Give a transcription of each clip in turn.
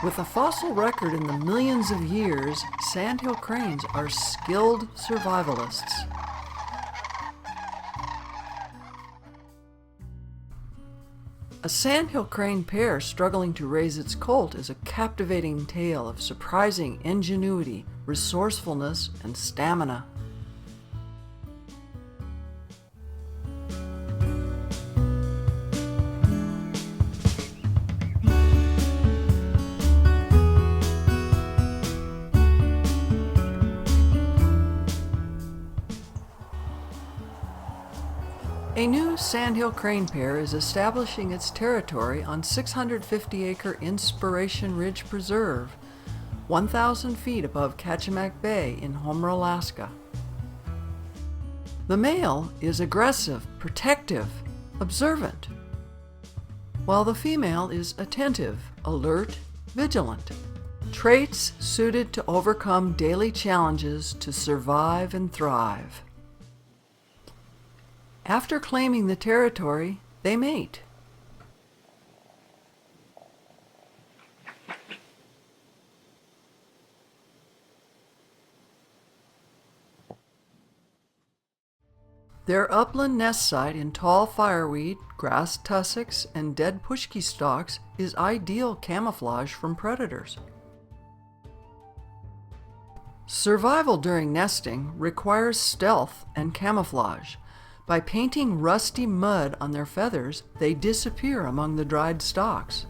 With a fossil record in the millions of years, sandhill cranes are skilled survivalists. A sandhill crane pair struggling to raise its colt is a captivating tale of surprising ingenuity, resourcefulness, and stamina. A new sandhill crane pair is establishing its territory on 650-acre Inspiration Ridge Preserve, 1,000 feet above Kachemak Bay in Homer, Alaska. The male is aggressive, protective, observant, while the female is attentive, alert, vigilant. Traits suited to overcome daily challenges to survive and thrive. After claiming the territory, they mate. Their upland nest site in tall fireweed, grass tussocks, and dead pushki stalks is ideal camouflage from predators. Survival during nesting requires stealth and camouflage. By painting rusty mud on their feathers, they disappear among the dried stalks.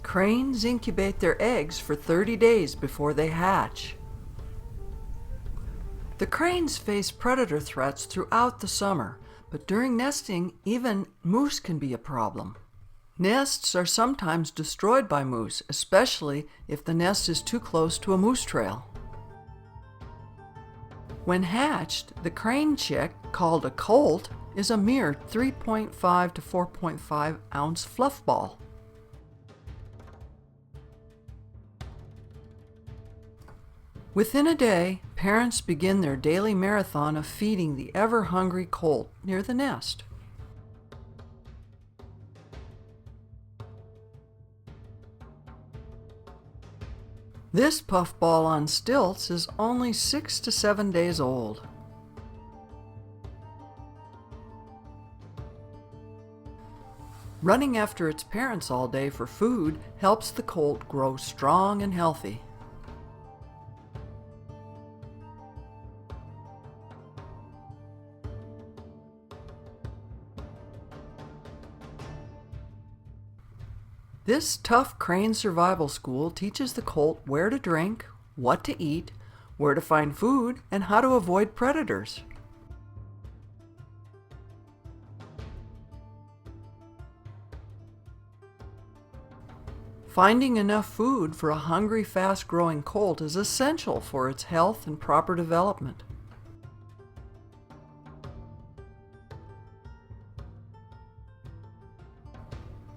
Cranes incubate their eggs for 30 days before they hatch. The cranes face predator threats throughout the summer, but during nesting, even moose can be a problem. Nests are sometimes destroyed by moose, especially if the nest is too close to a moose trail. When hatched, the crane chick, called a colt, is a mere 3.5 to 4.5 ounce fluff ball. Within a day, parents begin their daily marathon of feeding the ever-hungry colt near the nest. This puffball on stilts is only 6 to 7 days old. Running after its parents all day for food helps the colt grow strong and healthy. This tough crane survival school teaches the colt where to drink, what to eat, where to find food, and how to avoid predators. Finding enough food for a hungry, fast-growing colt is essential for its health and proper development.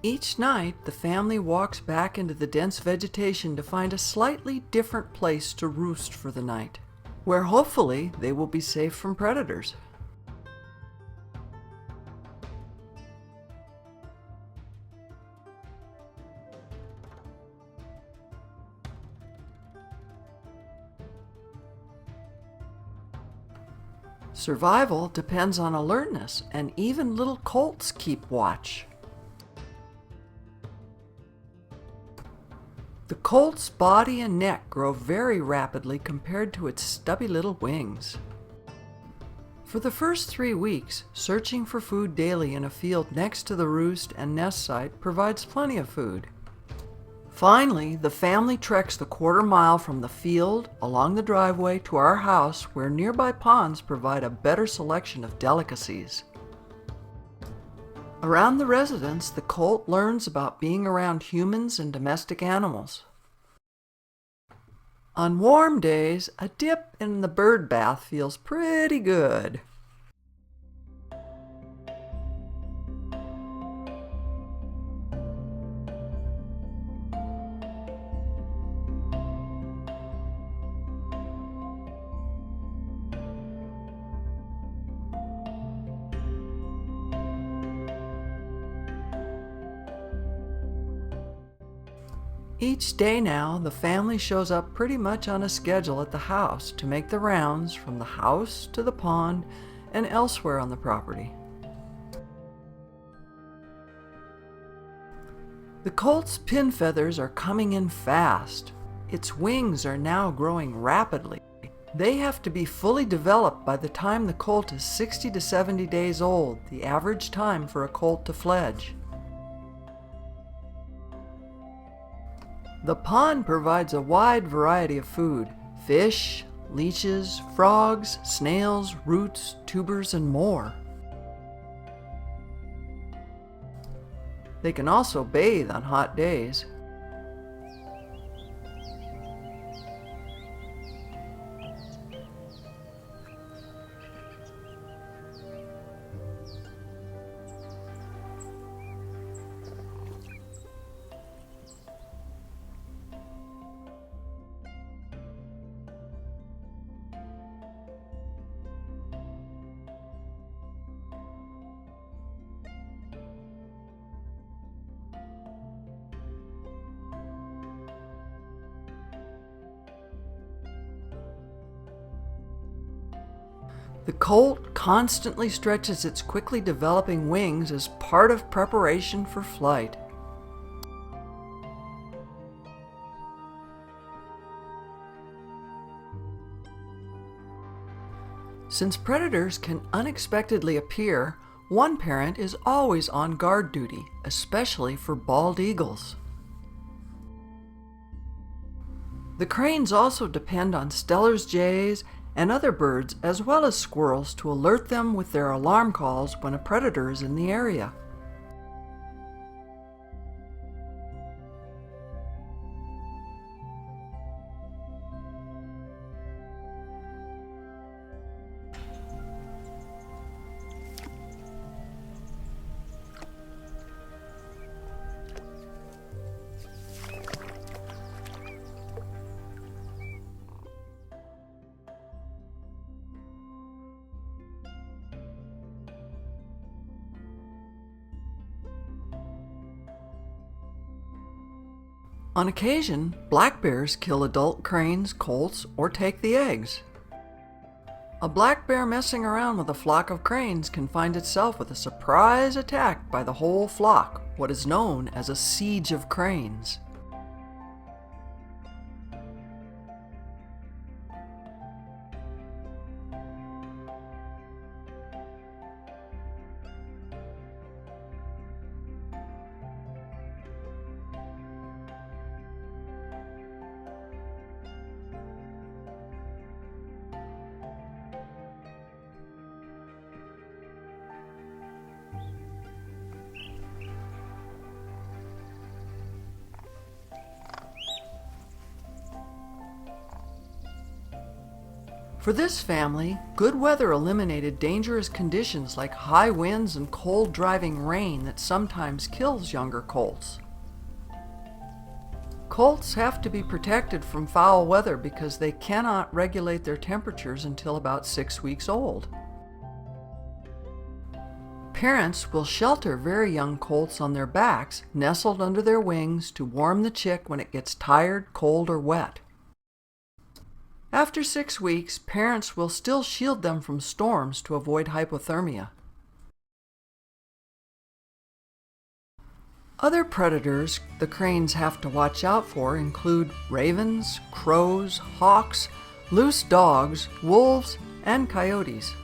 Each night, the family walks back into the dense vegetation to find a slightly different place to roost for the night, where hopefully they will be safe from predators. Survival depends on alertness, and even little colts keep watch. The colt's body and neck grow very rapidly compared to its stubby little wings. For the first 3 weeks, searching for food daily in a field next to the roost and nest site provides plenty of food. Finally, the family treks the quarter-mile from the field along the driveway to our house, where nearby ponds provide a better selection of delicacies. Around the residence, the colt learns about being around humans and domestic animals. On warm days, a dip in the bird bath feels pretty good. Each day now, the family shows up pretty much on a schedule at the house to make the rounds from the house to the pond and elsewhere on the property. The colt's pin feathers are coming in fast. Its wings are now growing rapidly. They have to be fully developed by the time the colt is 60 to 70 days old, the average time for a colt to fledge. The pond provides a wide variety of food: fish, leeches, frogs, snails, roots, tubers, and more. They can also bathe on hot days. The colt constantly stretches its quickly developing wings as part of preparation for flight. Since predators can unexpectedly appear, one parent is always on guard duty, especially for bald eagles. The cranes also depend on Steller's jays and other birds, as well as squirrels, to alert them with their alarm calls when a predator is in the area. On occasion, black bears kill adult cranes, colts, or take the eggs. A black bear messing around with a flock of cranes can find itself with a surprise attack by the whole flock, what is known as a siege of cranes. For this family, good weather eliminated dangerous conditions like high winds and cold driving rain that sometimes kills younger colts. Colts have to be protected from foul weather because they cannot regulate their temperatures until about 6 weeks old. Parents will shelter very young colts on their backs, nestled under their wings, to warm the chick when it gets tired, cold, or wet. After 6 weeks, parents will still shield them from storms to avoid hypothermia. Other predators the cranes have to watch out for include ravens, crows, hawks, loose dogs, wolves, and coyotes.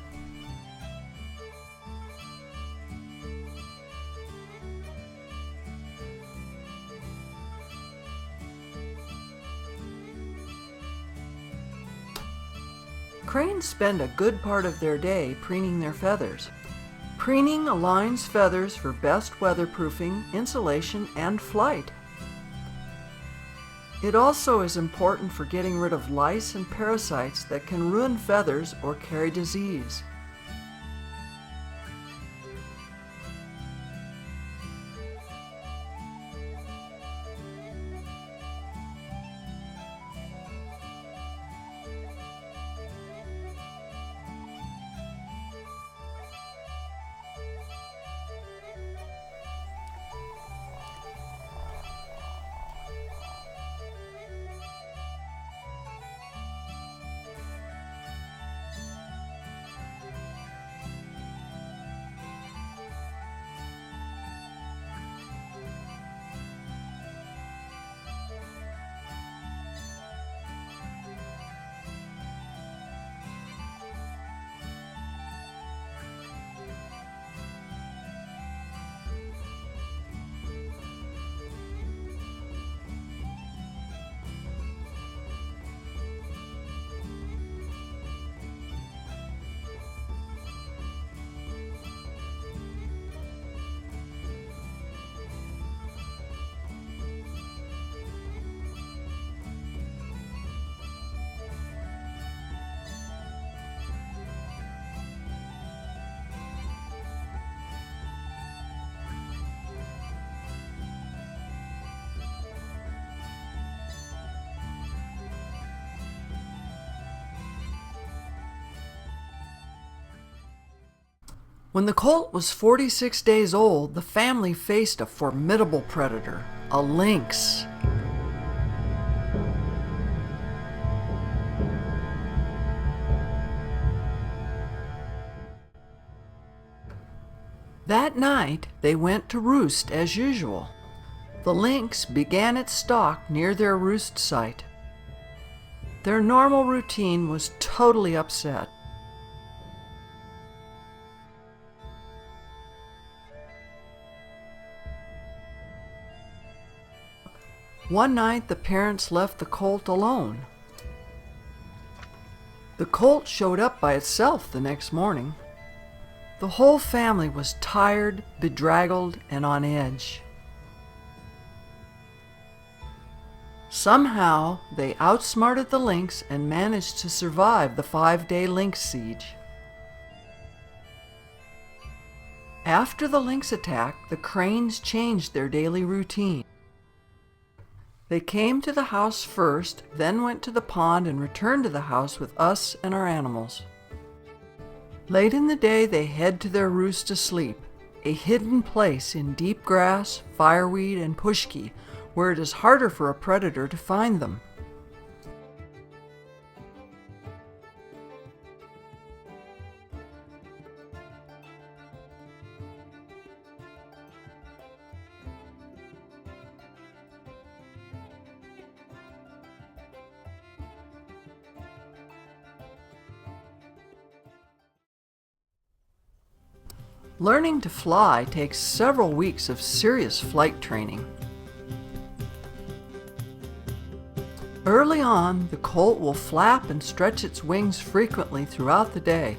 Cranes spend a good part of their day preening their feathers. Preening aligns feathers for best weatherproofing, insulation, and flight. It also is important for getting rid of lice and parasites that can ruin feathers or carry disease. When the colt was 46 days old, the family faced a formidable predator, a lynx. That night, they went to roost as usual. The lynx began its stalk near their roost site. Their normal routine was totally upset. One night, the parents left the colt alone. The colt showed up by itself the next morning. The whole family was tired, bedraggled, and on edge. Somehow, they outsmarted the lynx and managed to survive the 5-day lynx siege. After the lynx attack, the cranes changed their daily routine. They came to the house first, then went to the pond and returned to the house with us and our animals. Late in the day, they head to their roost to sleep, a hidden place in deep grass, fireweed, and pushki, where it is harder for a predator to find them. Learning to fly takes several weeks of serious flight training. Early on, the colt will flap and stretch its wings frequently throughout the day.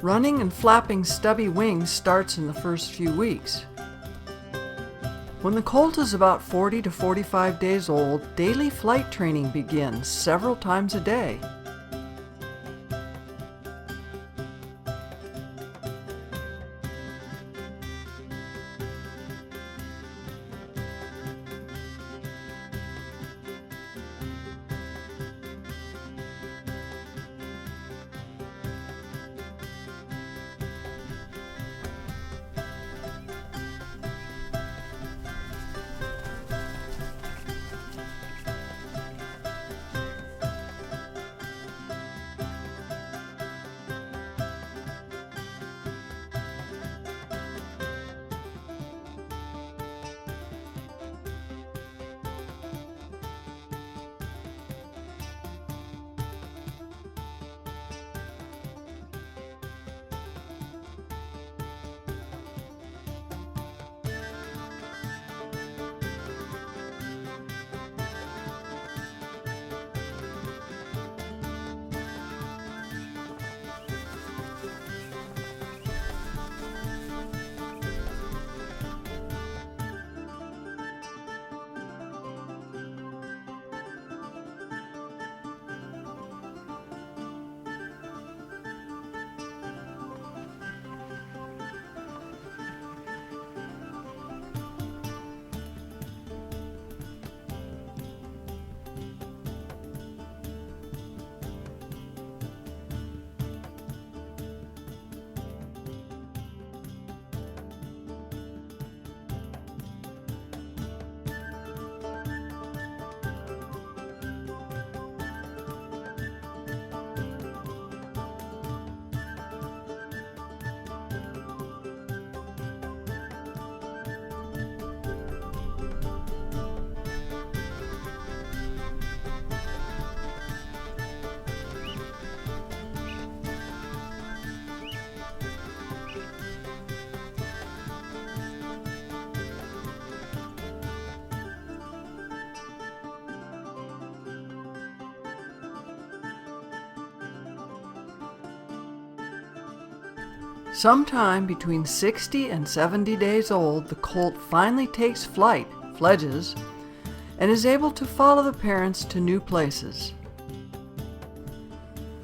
Running and flapping stubby wings starts in the first few weeks. When the colt is about 40 to 45 days old, daily flight training begins several times a day. Sometime between 60 and 70 days old, the colt finally takes flight, fledges, and is able to follow the parents to new places.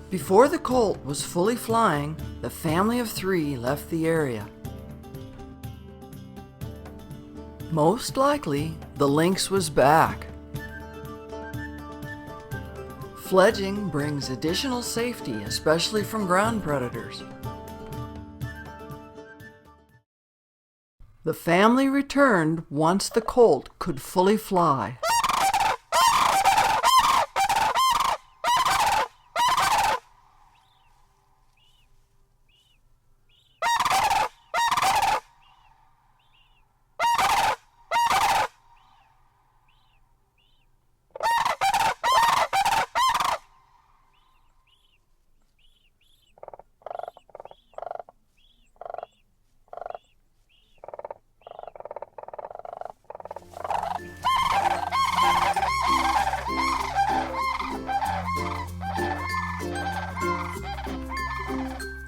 Before the colt was fully flying, the family of 3 left the area. Most likely, the lynx was back. Fledging brings additional safety, especially from ground predators. The family returned once the colt could fully fly.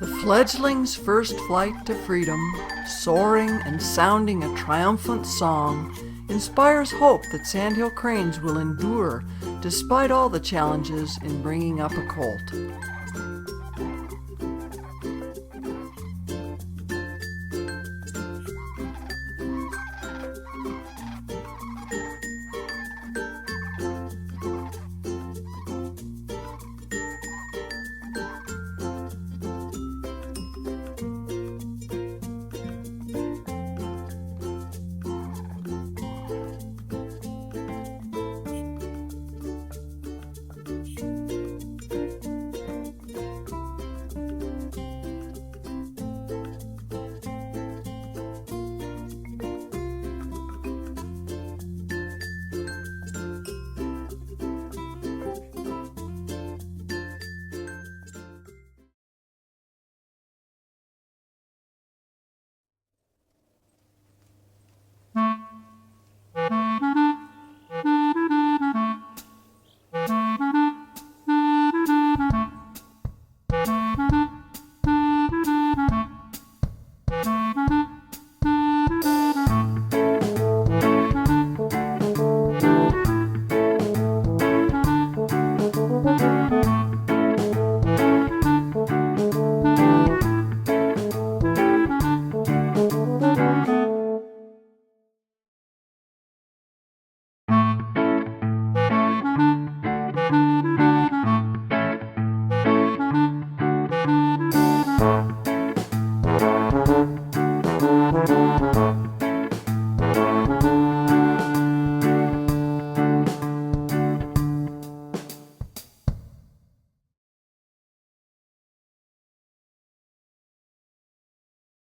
The fledgling's first flight to freedom, soaring and sounding a triumphant song, inspires hope that Sandhill cranes will endure despite all the challenges in bringing up a colt.